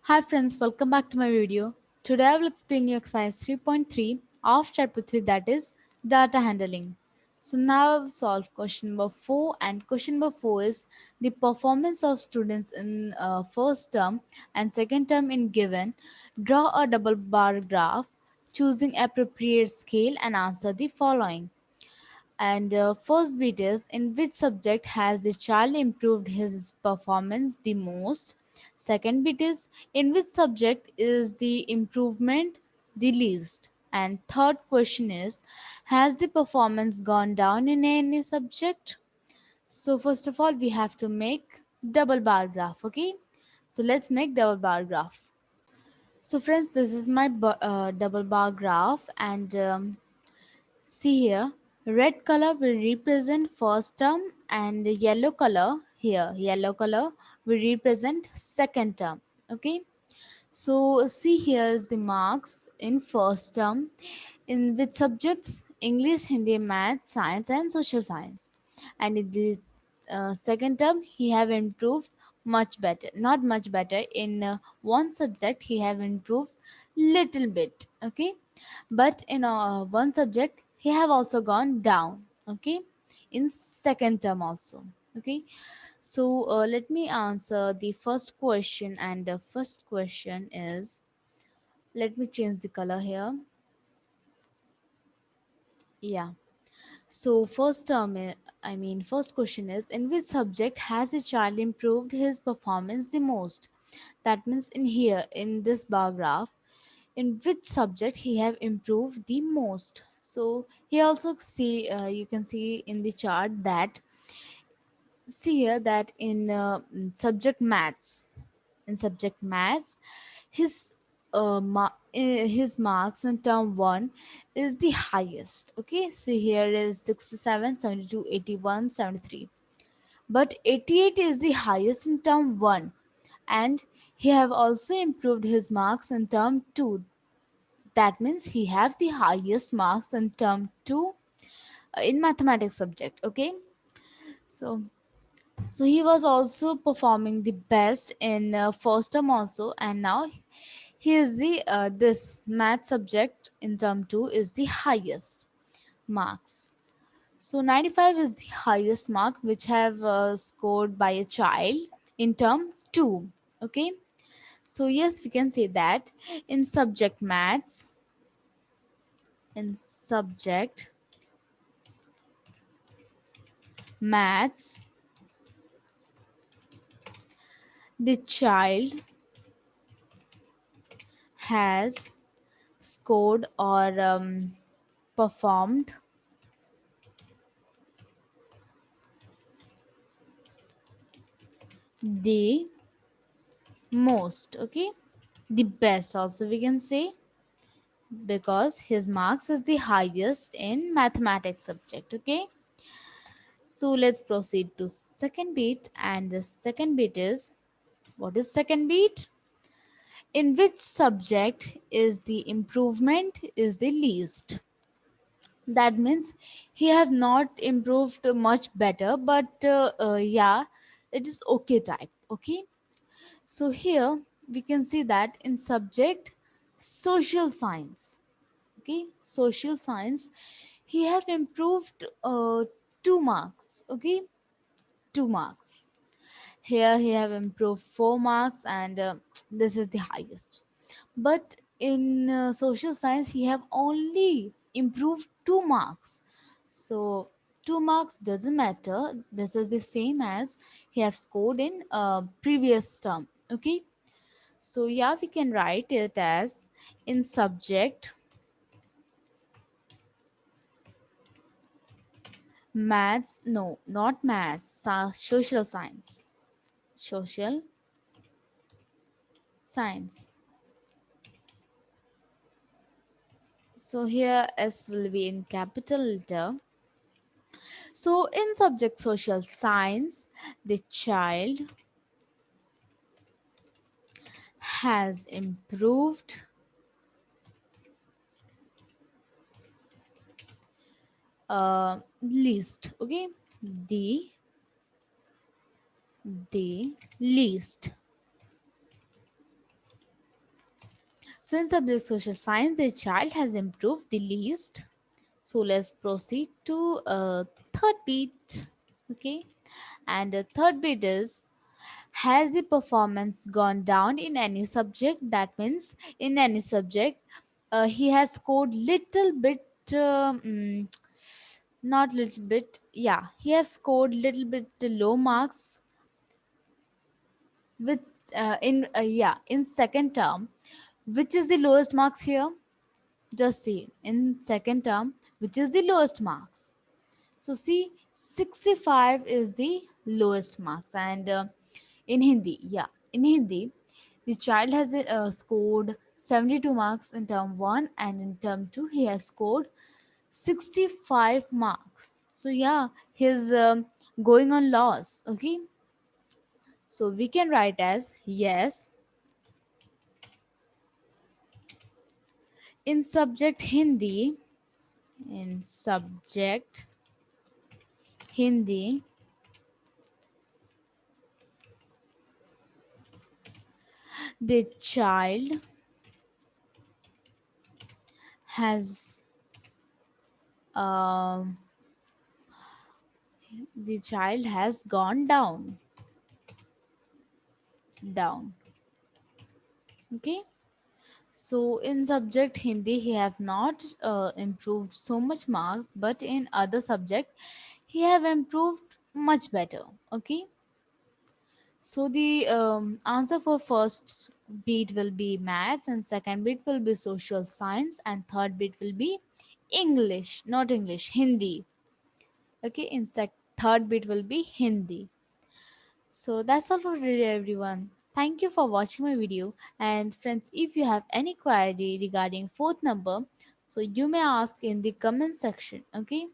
Hi friends, welcome back to my video. Today I will explain you exercise 3.3 of chapter 3, that is data handling. So now I will solve question number 4, and question number 4 is the performance of students in first term and second term in given. Draw a double bar graph choosing appropriate scale and answer the following. And first bit is, in which subject has the child improved his performance the most? Second bit is, in which subject is the improvement the least? And third question is, has the performance gone down in any subject? So first of all, we have to make double bar graph. Okay, so let's make double bar graph. So friends, this is my double bar graph, and see here, red color will represent first term and the yellow color here, yellow color will represent second term. Okay. So see here is the marks in first term in which subjects English, Hindi, Math, Science and Social Science. And in the second term he have improved much better, not much better, in one subject he have improved little bit. Okay, but in one subject he have also gone down. Okay, in second term also. Okay, so let me answer the first question, and the first question is, let me change the color here. Yeah, so first term first question is, in which subject has the child improved his performance the most? That means in here in this bar graph, in which subject he have improved the most. So he also see, you can see in the chart that, see here that in subject maths, in subject maths his his marks in term 1 is the highest. Okay, see here is 67, 72, 81, 73, but 88 is the highest in term 1, and he have also improved his marks in term 2. That means he have the highest marks in term 2 in mathematics subject. Okay, so he was also performing the best in first term also, and now he is the this math subject in term 2 is the highest marks. So 95 is the highest mark which have scored by a child in term 2. Okay, so yes, we can say that in subject maths, in subject maths, the child has scored or performed the most. Okay, the best also we can say, because his marks is the highest in mathematics subject. Okay, so let's proceed to second bit, and the second bit is, what is second bit? In which subject is the improvement is the least? That means he have not improved much better, but yeah, it is okay type. Okay, so here we can see that in subject social science. Okay, social science, he have improved 2 marks. Okay, 2 marks. Here he have improved 4 marks, and this is the highest. But in social science he have only improved 2 marks. So 2 marks doesn't matter, this is the same as he have scored in previous term. Okay, so yeah, we can write it as, in subject maths, no, not maths, social science, social science. So here S will be in capital letter. So in subject social science, the child has improved least. Okay, the the least. So in subject social science, the child has improved the least. So let's proceed to third beat. Okay, and the third bit is, has the performance gone down in any subject? That means in any subject he has scored little bit, not little bit, yeah, he has scored little bit low marks with in yeah, in second term. Which is the lowest marks here? Just see in second term, which is the lowest marks. So see, 65 is the lowest marks. And in Hindi, yeah, in Hindi, the child has scored 72 marks in term 1, and in term 2 he has scored 65 marks. So yeah, he's going on loss. Okay, so we can write as yes, in subject Hindi, in subject Hindi, the child has um, the child has gone down. Okay, so in subject Hindi he have not improved so much marks, but in other subject he have improved much better. Okay, so the answer for first beat will be maths, and second beat will be social science, and third beat will be English, not English, Hindi. Okay, in third beat will be Hindi. So that's all for today, everyone. Thank you for watching my video. And friends, if you have any query regarding fourth number, so you may ask in the comment section. Okay.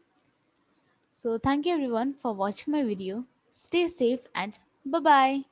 So thank you everyone for watching my video. Stay safe and bye bye.